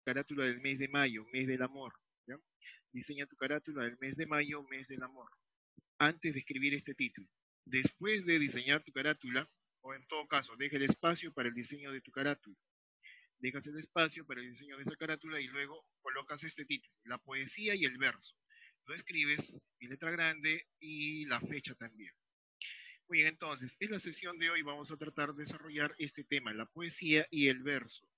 carátula del mes de mayo, mes del amor, ¿ya? Diseña tu carátula del mes de mayo, mes del amor, antes de escribir este título. Después de diseñar tu carátula, o en todo caso, deja el espacio para el diseño de tu carátula. Dejas el espacio para el diseño de esa carátula y luego colocas este título, la poesía y el verso. Lo escribes en letra grande y la fecha también. Muy bien, entonces, en la sesión de hoy vamos a tratar de desarrollar este tema, la poesía y el verso.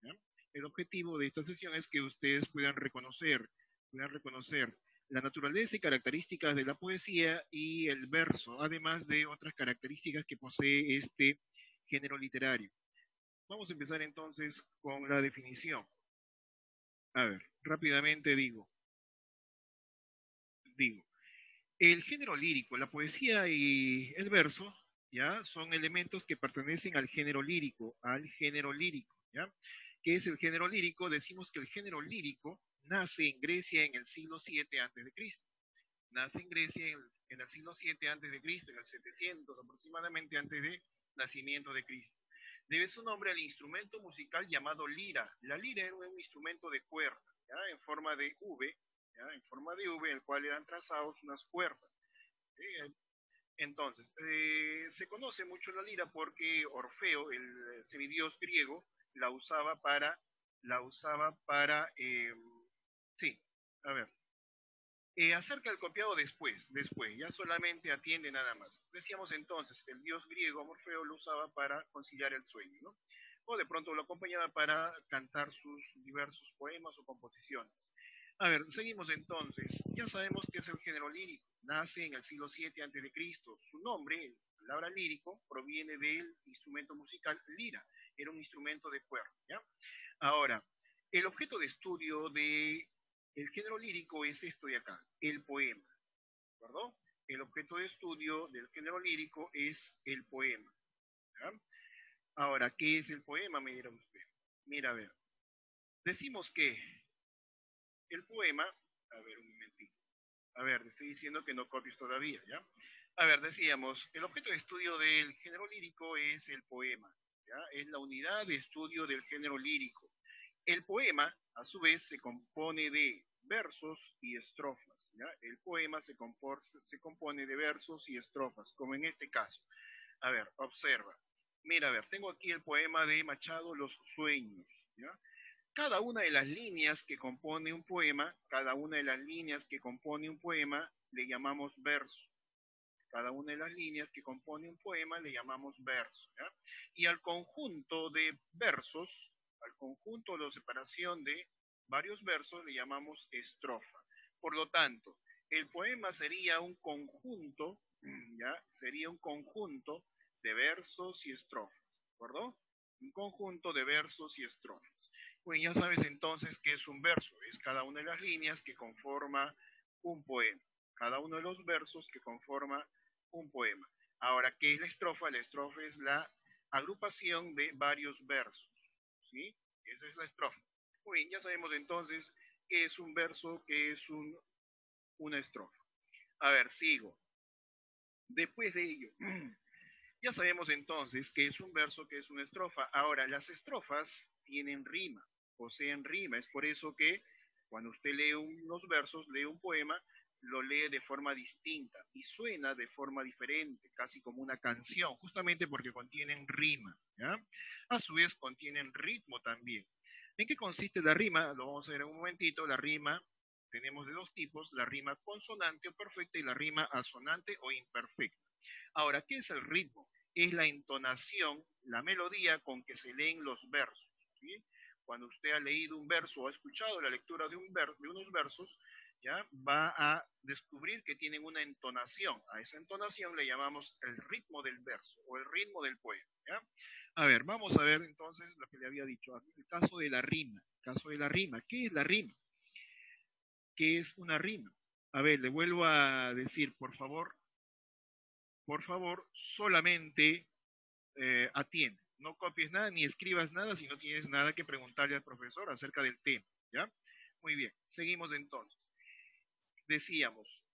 ¿Ya? El objetivo de esta sesión es que ustedes puedan reconocer la naturaleza y características de la poesía y el verso, además de otras características que posee este género literario. Vamos a empezar entonces con la definición. A ver, rápidamente digo, el género lírico, la poesía y el verso, ¿ya? Son elementos que pertenecen al género lírico, ¿ya? ¿Qué es el género lírico? Decimos que el género lírico nace en Grecia en el siglo 7 antes de Cristo. Nace en Grecia en el siglo 7 antes de Cristo, en el 700 aproximadamente antes de nacimiento de Cristo. Debe su nombre al instrumento musical llamado lira. La lira era un instrumento de cuerda, ¿ya? En forma de V, ¿ya? En forma de V, en el cual eran trazados unas cuerdas. ¿Sí? Entonces, se conoce mucho la lira porque Orfeo, el semidios griego, la usaba para, la usaba para, sí, a ver, acerca del copiado después, ya solamente atiende nada más. Decíamos entonces, el dios griego Morfeo lo usaba para conciliar el sueño, ¿no? O de pronto lo acompañaba para cantar sus diversos poemas o composiciones. A ver, seguimos entonces. Ya sabemos que es el género lírico. Nace en el siglo 7 antes de Cristo. Su nombre, la palabra lírico, proviene del instrumento musical lira. Era un instrumento de cuerda, ¿ya? Ahora, el objeto de estudio de el género lírico es esto de acá, el poema, ¿de acuerdo? El objeto de estudio del género lírico es el poema, ¿ya? Ahora, ¿qué es el poema? Me dirá usted. Mira, a ver, decimos que el poema, a ver, un momentito, a ver, te estoy diciendo que no copies todavía, ¿ya? A ver, decíamos, el objeto de estudio del género lírico es el poema, ¿ya? Es la unidad de estudio del género lírico. El poema, a su vez, se compone de versos y estrofas, ¿ya? El poema se compone de versos y estrofas, como en este caso. A ver, observa. Mira, a ver, tengo aquí el poema de Machado, Los Sueños, ¿ya? Cada una de las líneas que compone un poema, cada una de las líneas que compone un poema, le llamamos verso. Cada una de las líneas que compone un poema le llamamos verso, ¿ya? Y al conjunto de versos, al conjunto de separación de varios versos le llamamos estrofa. Por lo tanto, el poema sería un conjunto, ¿ya? Sería un conjunto de versos y estrofas, ¿de acuerdo? Un conjunto de versos y estrofas. Pues ya sabes entonces qué es un verso, es cada una de las líneas que conforma un poema, cada uno de los versos que conforma un poema. Ahora, ¿qué es la estrofa? La estrofa es la agrupación de varios versos, ¿sí? Esa es la estrofa. Muy bien, ya sabemos entonces qué es un verso, qué es una estrofa. A ver, sigo. Después de ello, ya sabemos entonces qué es un verso, qué es una estrofa. Ahora, las estrofas tienen rima, poseen rima. Es por eso que cuando usted lee unos versos, lee un poema, lo lee de forma distinta y suena de forma diferente, casi como una canción, justamente porque contienen rima, ¿ya? A su vez contienen ritmo también. ¿En qué consiste la rima? Lo vamos a ver en un momentito. La rima tenemos de dos tipos, la rima consonante o perfecta y la rima asonante o imperfecta. Ahora, ¿qué es el ritmo? Es la entonación, la melodía con que se leen los versos, ¿sí? Cuando usted ha leído un verso o ha escuchado la lectura de unos versos, ¿ya? Va a descubrir que tienen una entonación. A esa entonación le llamamos el ritmo del verso o el ritmo del poema, ¿ya? A ver, vamos a ver entonces lo que le había dicho. El caso de la rima. El caso de la rima. ¿Qué es la rima? ¿Qué es una rima? A ver, le vuelvo a decir, por favor, solamente atiende. No copies nada ni escribas nada si no tienes nada que preguntarle al profesor acerca del tema, ¿ya? Muy bien, seguimos entonces. Decíamos,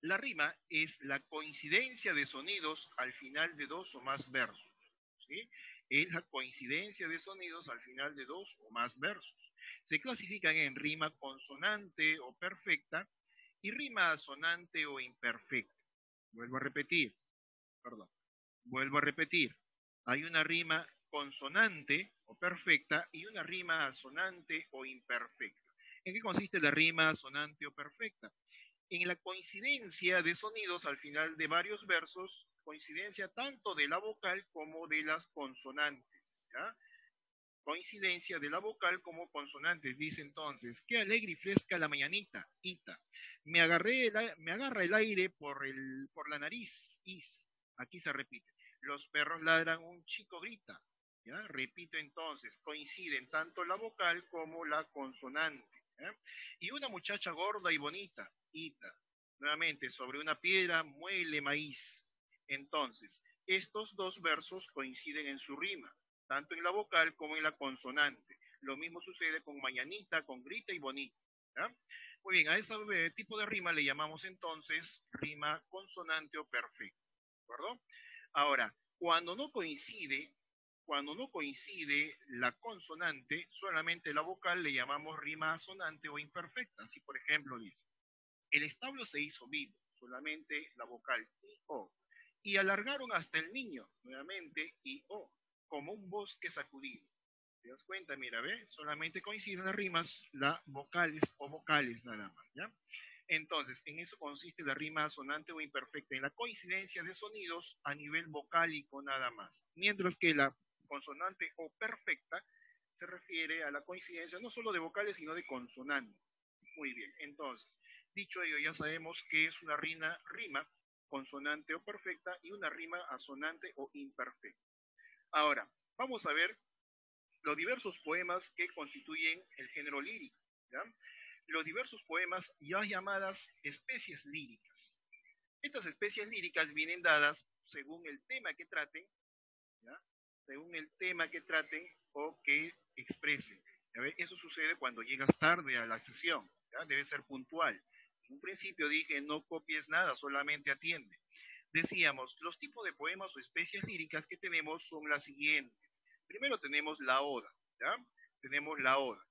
la rima es la coincidencia de sonidos al final de dos o más versos, ¿sí? es la coincidencia de sonidos al final de dos o más versos. Se clasifican en rima consonante o perfecta y rima asonante o imperfecta. Vuelvo a repetir, perdón, vuelvo a repetir. Hay una rima consonante o perfecta y una rima asonante o imperfecta. ¿En qué consiste la rima asonante o perfecta? En la coincidencia de sonidos al final de varios versos, coincidencia tanto de la vocal como de las consonantes, ¿ya? Coincidencia de la vocal como consonantes. Dice entonces, qué alegre y fresca la mañanita, ita. Me agarra el aire por la nariz, is. Aquí se repite. Los perros ladran, un chico grita. ¿Ya? Repito entonces, coinciden tanto la vocal como la consonante. ¿Ya? Y una muchacha gorda y bonita, ita. Nuevamente, sobre una piedra muele maíz. Entonces, estos dos versos coinciden en su rima tanto en la vocal como en la consonante. Lo mismo sucede con mañanita, con grita y bonita. ¿Ya? Muy bien, a ese tipo de rima le llamamos entonces rima consonante o perfecta. ¿De acuerdo? Ahora, cuando no coincide la consonante, solamente la vocal le llamamos rima asonante o imperfecta. Así, por ejemplo, dice, el establo se hizo vivo, solamente la vocal I, O. Y alargaron hasta el niño, nuevamente I, O, como un bosque sacudido. ¿Te das cuenta? Mira, ¿ve? Solamente coinciden las rimas, las vocales o vocales nada más, ¿ya? Entonces, en eso consiste la rima sonante o imperfecta, en la coincidencia de sonidos a nivel vocálico nada más. Mientras que la consonante o perfecta se refiere a la coincidencia no solo de vocales, sino de consonantes. Muy bien, entonces, dicho ello, ya sabemos que es una rima consonante o perfecta y una rima asonante o imperfecta. Ahora, vamos a ver los diversos poemas que constituyen el género lírico. ¿Ya? Los diversos poemas ya llamadas especies líricas. Estas especies líricas vienen dadas según el tema que traten, ¿ya? Según el tema que traten o que expresen. Eso sucede cuando llegas tarde a la sesión, ¿ya? Debe ser puntual. En un principio dije, no copies nada, solamente atiende. Decíamos, los tipos de poemas o especies líricas que tenemos son las siguientes. Primero tenemos la oda, ¿ya? Tenemos la oda.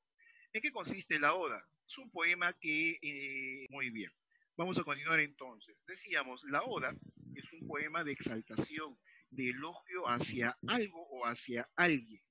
¿En qué consiste la oda? Es un poema que, muy bien, vamos a continuar entonces. Decíamos, la oda es un poema de exaltación, de elogio hacia algo o hacia alguien.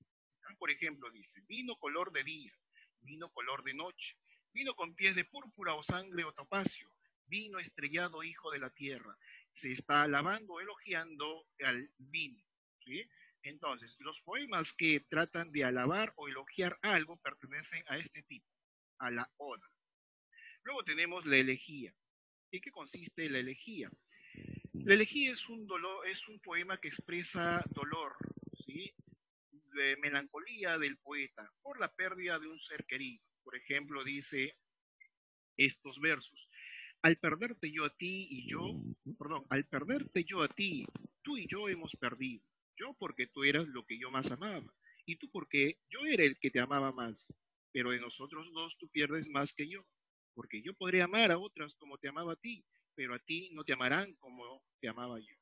¿Ya? Por ejemplo, dice, vino color de día, vino color de noche, vino con pies de púrpura o sangre o topacio, vino estrellado hijo de la tierra. Se está alabando, elogiando al vino, ¿sí? Entonces, los poemas que tratan de alabar o elogiar algo pertenecen a este tipo, a la oda. Luego tenemos la elegía. ¿En qué consiste la elegía? La elegía es un poema que expresa dolor, ¿sí? De melancolía del poeta por la pérdida de un ser querido. Por ejemplo, dice estos versos. Al perderte yo a ti y yo, perdón, al perderte yo a ti, tú y yo hemos perdido. Yo porque tú eras lo que yo más amaba, y tú porque yo era el que te amaba más. Pero de nosotros dos tú pierdes más que yo, porque yo podré amar a otras como te amaba a ti, pero a ti no te amarán como te amaba yo.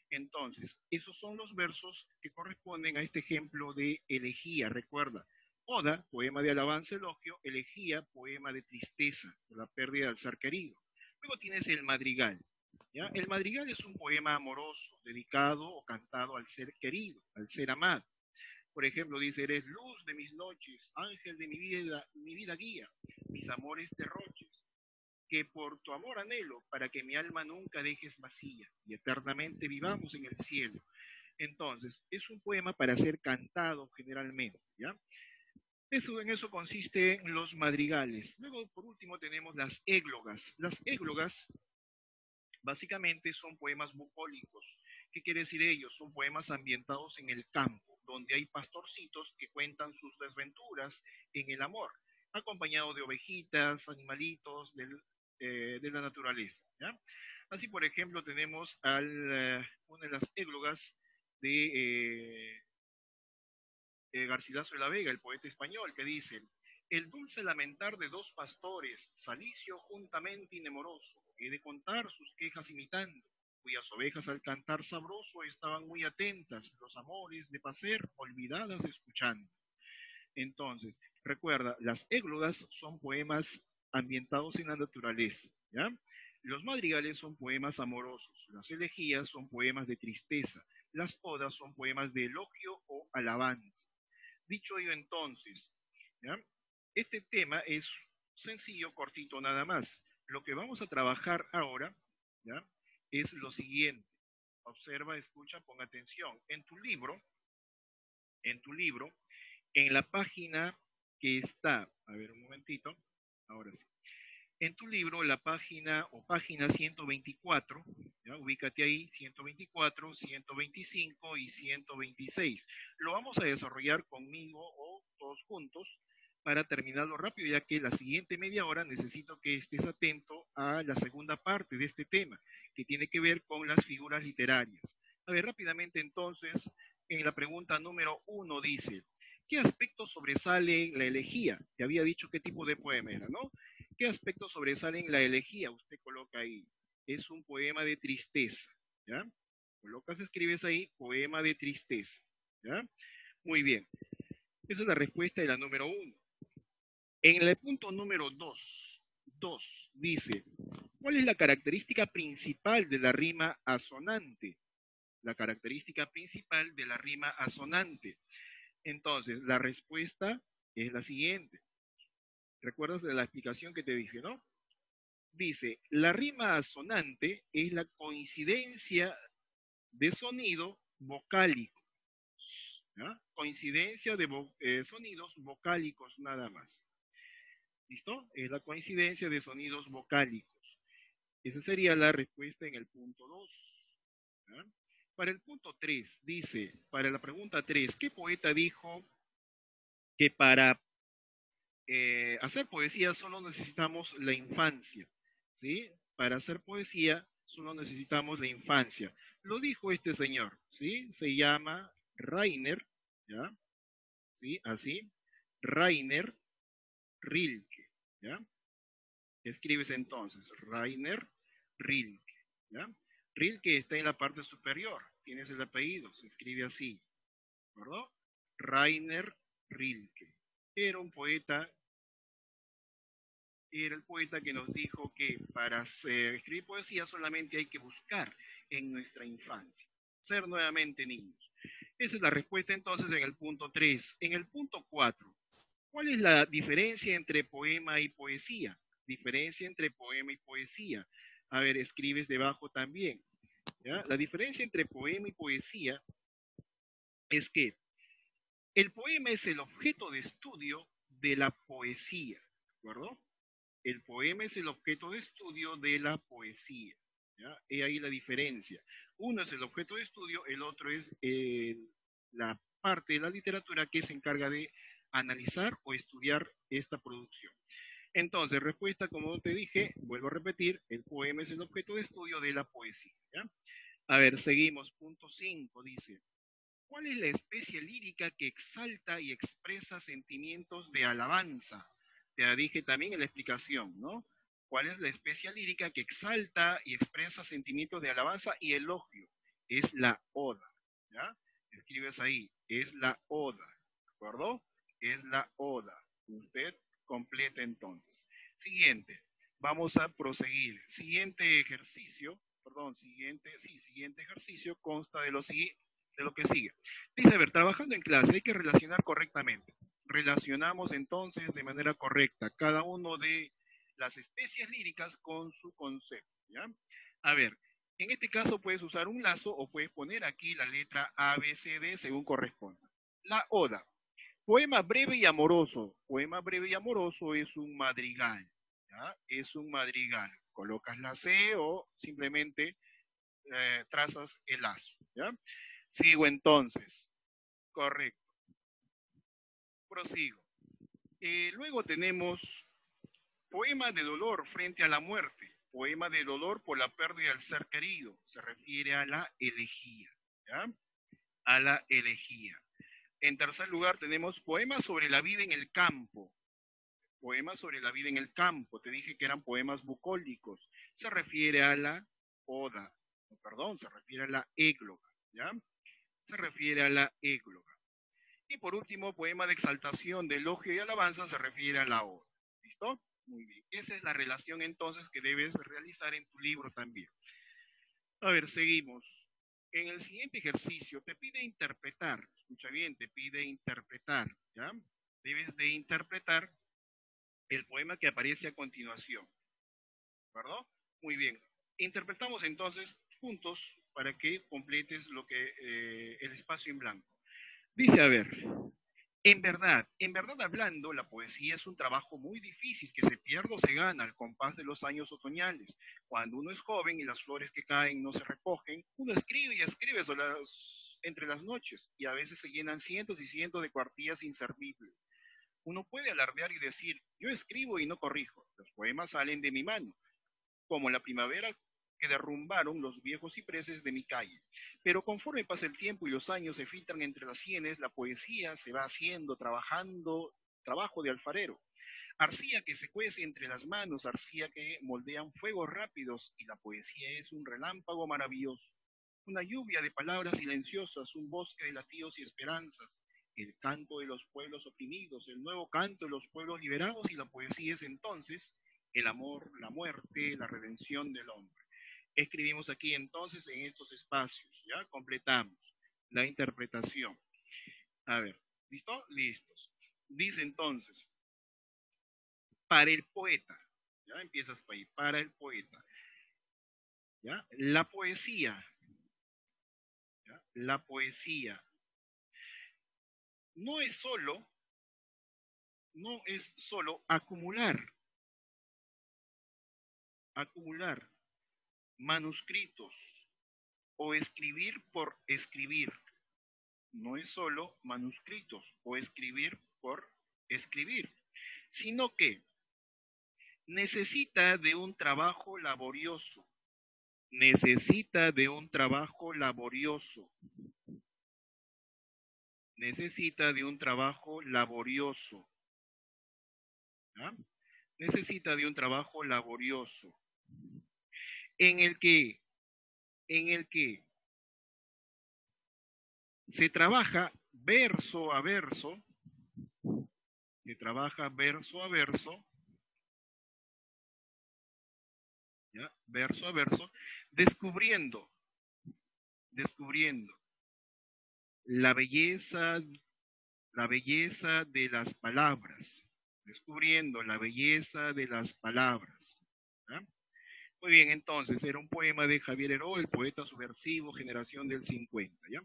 Entonces, esos son los versos que corresponden a este ejemplo de elegía, recuerda. Oda, poema de alabanza, elogio, elegía, poema de tristeza por la pérdida del ser querido. Luego tienes el madrigal. ¿Ya? El madrigal es un poema amoroso, dedicado o cantado al ser querido, al ser amado. Por ejemplo, dice, eres luz de mis noches, ángel de mi vida guía, mis amores derroches, que por tu amor anhelo, para que mi alma nunca dejes vacía y eternamente vivamos en el cielo. Entonces, es un poema para ser cantado generalmente, ¿ya? En eso consisten los madrigales. Luego, por último, tenemos las églogas. Las églogas básicamente son poemas bucólicos. ¿Qué quiere decir ellos? Son poemas ambientados en el campo, donde hay pastorcitos que cuentan sus desventuras en el amor, acompañado de ovejitas, animalitos de la naturaleza. ¿Ya? Así, por ejemplo, tenemos una de las églogas de Garcilaso de la Vega, el poeta español, que dice, el dulce lamentar de dos pastores, salicio juntamente y nemoroso, he de contar sus quejas imitando, cuyas ovejas al cantar sabroso estaban muy atentas, los amores de pacer olvidadas escuchando. Entonces, recuerda, las églogas son poemas ambientados en la naturaleza, ¿ya? Los madrigales son poemas amorosos, las elegías son poemas de tristeza, las odas son poemas de elogio o alabanza. Dicho ello entonces, ¿ya? Este tema es sencillo, cortito nada más. Lo que vamos a trabajar ahora, ¿ya? Es lo siguiente. Observa, escucha, pon atención. En tu libro, en la página que está, a ver un momentito, ahora sí. En tu libro, la página o página 124, ¿ya? Ubícate ahí, 124, 125 y 126. Lo vamos a desarrollar conmigo o todos juntos para terminarlo rápido, ya que la siguiente media hora necesito que estés atento a la segunda parte de este tema, que tiene que ver con las figuras literarias. A ver, rápidamente entonces, en la pregunta número 1 dice, ¿qué aspecto sobresale en la elegía? Te había dicho qué tipo de poema era, ¿no? ¿Qué aspecto sobresale en la elegía? Usted coloca ahí. Es un poema de tristeza, ¿ya? Colocas, escribes ahí, poema de tristeza, ¿ya? Muy bien. Esa es la respuesta de la número 1. En el punto número 2 dice, ¿cuál es la característica principal de la rima asonante? La característica principal de la rima asonante. Entonces, la respuesta es la siguiente. ¿Recuerdas de la explicación que te dije, no? Dice, la rima asonante es la coincidencia de sonido vocálico, ¿ya? Coincidencia de sonidos vocálicos nada más. ¿Listo? Es la coincidencia de sonidos vocálicos. Esa sería la respuesta en el punto 2. ¿Ya? Para el punto 3, dice, para la pregunta 3, ¿qué poeta dijo que para hacer poesía solo necesitamos la infancia? ¿Sí? Para hacer poesía solo necesitamos la infancia. Lo dijo este señor, ¿sí? Se llama Rainer, ¿ya? ¿Sí? Así, Rainer Rilke, ¿ya? Escribes entonces, Rainer Rilke, ¿ya? Rilke está en la parte superior, tienes el apellido, se escribe así, ¿verdad? Rainer Rilke. Era un poeta, era el poeta que nos dijo que para escribir poesía solamente hay que buscar en nuestra infancia, ser nuevamente niños. Esa es la respuesta entonces en el punto 3. En el punto 4, ¿cuál es la diferencia entre poema y poesía? Diferencia entre poema y poesía. A ver, escribes debajo también, ¿ya? La diferencia entre poema y poesía es que el poema es el objeto de estudio de la poesía, ¿de acuerdo? El poema es el objeto de estudio de la poesía, ¿ya? He ahí la diferencia. Uno es el objeto de estudio, el otro es la parte de la literatura que se encarga de analizar o estudiar esta producción. Entonces, respuesta, como te dije, vuelvo a repetir, el poema es el objeto de estudio de la poesía, ¿ya? A ver, seguimos. Punto 5 dice, ¿cuál es la especie lírica que exalta y expresa sentimientos de alabanza? Te la dije también en la explicación, ¿no? ¿Cuál es la especie lírica que exalta y expresa sentimientos de alabanza y elogio? Es la oda, ¿ya? Escribes ahí, es la oda, ¿de acuerdo? Es la oda. Usted completa entonces. Siguiente, vamos a proseguir. Siguiente ejercicio, perdón, siguiente ejercicio consta de lo que sigue. Dice, a ver, trabajando en clase hay que relacionar correctamente. Relacionamos entonces de manera correcta cada uno de las especies líricas con su concepto, ¿ya? A ver, en este caso puedes usar un lazo o puedes poner aquí la letra A, B, C, D según corresponda. La oda. Poema breve y amoroso. Poema breve y amoroso es un madrigal, ¿ya? Es un madrigal. Colocas la C o simplemente trazas el lazo, ¿ya? Sigo entonces. Correcto. Prosigo. Luego tenemos poema de dolor frente a la muerte. Poema de dolor por la pérdida del ser querido. Se refiere a la elegía, ¿ya? A la elegía. En tercer lugar tenemos poemas sobre la vida en el campo. Poemas sobre la vida en el campo. Te dije que eran poemas bucólicos. Se refiere a la oda. No, perdón, se refiere a la égloga, ¿ya? Se refiere a la égloga. Y por último, poema de exaltación, de elogio y alabanza se refiere a la oda. ¿Listo? Muy bien. Esa es la relación entonces que debes realizar en tu libro también. A ver, seguimos. En el siguiente ejercicio te pide interpretar, escucha bien, te pide interpretar, ¿ya? Debes de interpretar el poema que aparece a continuación, ¿verdad? Muy bien. Interpretamos entonces juntos para que completes lo que el espacio en blanco. Dice, a ver, en verdad hablando, la poesía es un trabajo muy difícil que se pierde o se gana al compás de los años otoñales. Cuando uno es joven y las flores que caen no se recogen, uno escribe y escribe entre las noches y a veces se llenan cientos y cientos de cuartillas inservibles. Uno puede alardear y decir, yo escribo y no corrijo, los poemas salen de mi mano, como la primavera que derrumbaron los viejos cipreses de mi calle. Pero conforme pasa el tiempo y los años se filtran entre las sienes, la poesía se va haciendo, trabajando, trabajo de alfarero. Arcilla que se cuece entre las manos, arcilla que moldean fuegos rápidos, y la poesía es un relámpago maravilloso. Una lluvia de palabras silenciosas, un bosque de latidos y esperanzas, el canto de los pueblos oprimidos, el nuevo canto de los pueblos liberados, y la poesía es entonces el amor, la muerte, la redención del hombre. Escribimos aquí entonces en estos espacios, ¿ya? Completamos la interpretación. A ver, ¿listo? Listos. Dice entonces, para el poeta, ya empiezas por ahí, para el poeta, ¿ya? La poesía, ¿ya? La poesía no es solo, no es solo acumular manuscritos o escribir por escribir. No es solo manuscritos o escribir por escribir, sino que necesita de un trabajo laborioso, necesita de un trabajo laborioso, necesita de un trabajo laborioso, ¿ya? Necesita de un trabajo laborioso, en el que, en el que se trabaja verso a verso, se trabaja verso a verso, ¿ya? Verso a verso, descubriendo, descubriendo la belleza, la belleza de las palabras, descubriendo la belleza de las palabras, ¿ya? Muy bien, entonces, era un poema de Javier Heró, el poeta subversivo, generación del 50, ¿ya?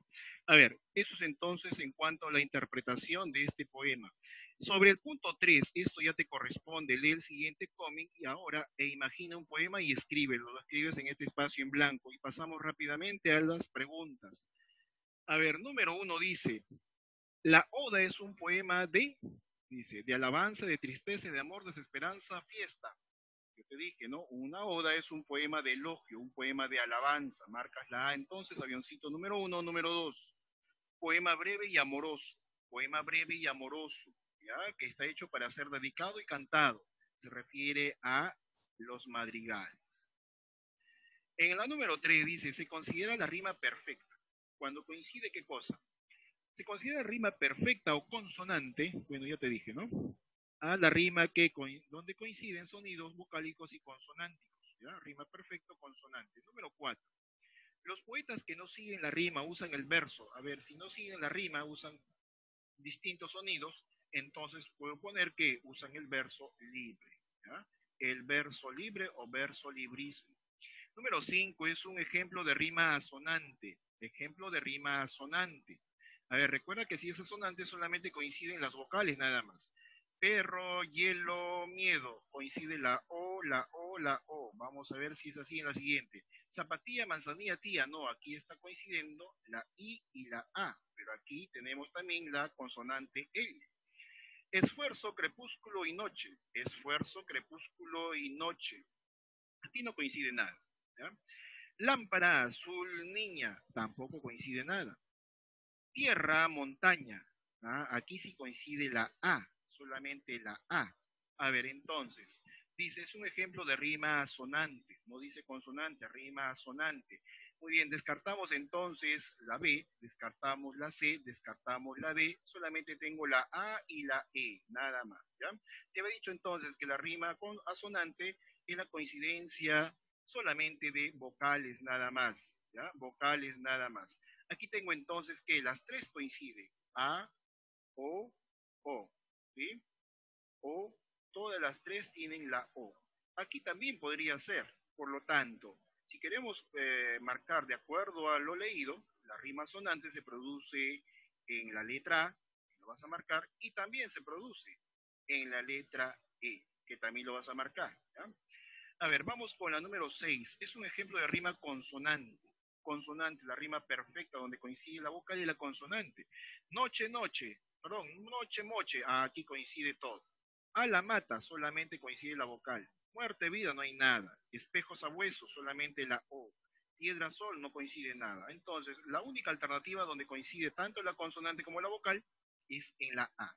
A ver, eso es entonces en cuanto a la interpretación de este poema. Sobre el punto 3, esto ya te corresponde, lee el siguiente cómic y ahora imagina un poema y escríbelo, lo escribes en este espacio en blanco y pasamos rápidamente a las preguntas. A ver, número 1 dice, la oda es un poema dice, de alabanza, de tristeza, de amor, desesperanza, fiesta. Yo te dije, ¿no? Una oda es un poema de elogio, un poema de alabanza. Marcas la A, entonces, avioncito número 1, número 2. Poema breve y amoroso. Poema breve y amoroso, ¿ya? Que está hecho para ser dedicado y cantado. Se refiere a los madrigales. En la número 3 dice, se considera la rima perfecta. Cuando coincide, ¿qué cosa? Se considera rima perfecta o consonante, bueno, ya te dije, ¿no? A la rima donde coinciden sonidos vocálicos y consonánticos, ¿ya? Rima perfecto consonante. Número 4. Los poetas que no siguen la rima usan el verso. A ver, si no siguen la rima, usan distintos sonidos, entonces puedo poner que usan el verso libre, ¿ya? El verso libre o verso librismo. Número 5 es un ejemplo de rima asonante. Ejemplo de rima asonante. A ver, recuerda que si es asonante solamente coinciden las vocales nada más. Perro, hielo, miedo. Coincide la O, la O, la O. Vamos a ver si es así en la siguiente. Zapatilla, manzanilla, tía. No, aquí está coincidiendo la I y la A. Pero aquí tenemos también la consonante L. Esfuerzo, crepúsculo y noche. Esfuerzo, crepúsculo y noche. Aquí no coincide nada, ¿ya? Lámpara, azul, niña. Tampoco coincide nada. Tierra, montaña. ¿Ah? Aquí sí coincide la A, solamente la A. A ver, entonces, dice, es un ejemplo de rima asonante, no dice consonante, rima asonante. Muy bien, descartamos entonces la B, descartamos la C, descartamos la D, solamente tengo la A y la E, nada más, ¿ya? Te había dicho entonces que la rima con asonante es la coincidencia solamente de vocales nada más, ¿ya? Vocales nada más. Aquí tengo entonces que las tres coinciden, A, O, ¿sí? O, todas las tres tienen la O. Aquí también podría ser, por lo tanto, si queremos marcar de acuerdo a lo leído, la rima sonante se produce en la letra A, que lo vas a marcar, y también se produce en la letra E, que también lo vas a marcar, ¿ya? A ver, vamos con la número 6. Es un ejemplo de rima consonante. Consonante, la rima perfecta donde coincide la vocal y la consonante. Noche, noche, perdón, noche, moche, aquí coincide todo. A la mata solamente coincide la vocal. Muerte, vida, no hay nada. Espejos a hueso, solamente la O. Piedra, sol, no coincide nada. Entonces, la única alternativa donde coincide tanto la consonante como la vocal es en la A.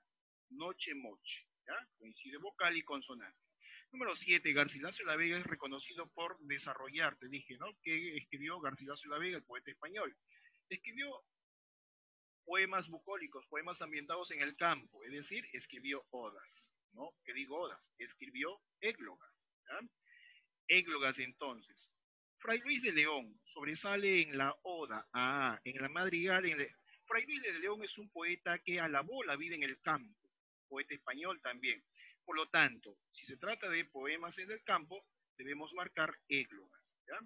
Noche, moche, ¿ya? Coincide vocal y consonante. Número 7, Garcilaso de la Vega es reconocido por desarrollar, te dije, ¿no? Que escribió Garcilaso de la Vega, el poeta español. Escribió poemas bucólicos, poemas ambientados en el campo, es decir, escribió odas, ¿no? ¿Qué digo odas? Escribió églogas, ¿ya? Églogas entonces. Fray Luis de León sobresale en la oda, en la madrigal. Fray Luis de León es un poeta que alabó la vida en el campo, poeta español también. Por lo tanto, si se trata de poemas en el campo, debemos marcar églogas, ¿ya?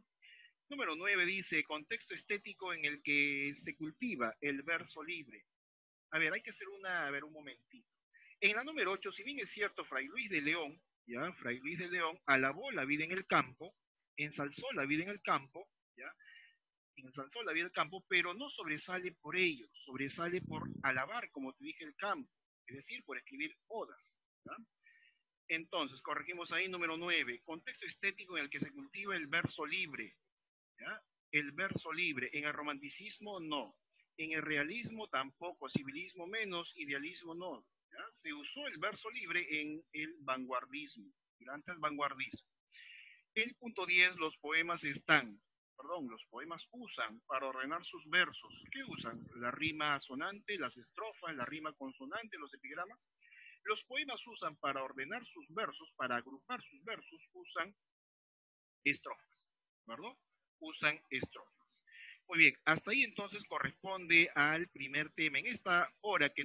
Número 9 dice, contexto estético en el que se cultiva el verso libre. A ver, hay que hacer a ver, un momentito. En la número 8, si bien es cierto, Fray Luis de León, ¿ya? Fray Luis de León alabó la vida en el campo, ensalzó la vida en el campo, ¿ya? Ensalzó la vida en el campo, pero no sobresale por ello, sobresale por alabar, como te dije, el campo, es decir, por escribir odas, ¿ya? Entonces, corregimos ahí número 9, contexto estético en el que se cultiva el verso libre, ¿ya? El verso libre, en el romanticismo no, en el realismo tampoco, civilismo menos, idealismo no, ¿ya? Se usó el verso libre en el vanguardismo, durante el vanguardismo. El punto 10, los poemas usan para ordenar sus versos. ¿Qué usan? La rima sonante, las estrofas, la rima consonante, los epigramas. Los poemas usan para ordenar sus versos, para agrupar sus versos, usan estrofas, ¿verdad? Usan estrofas. Muy bien, hasta ahí entonces corresponde al primer tema. En esta hora que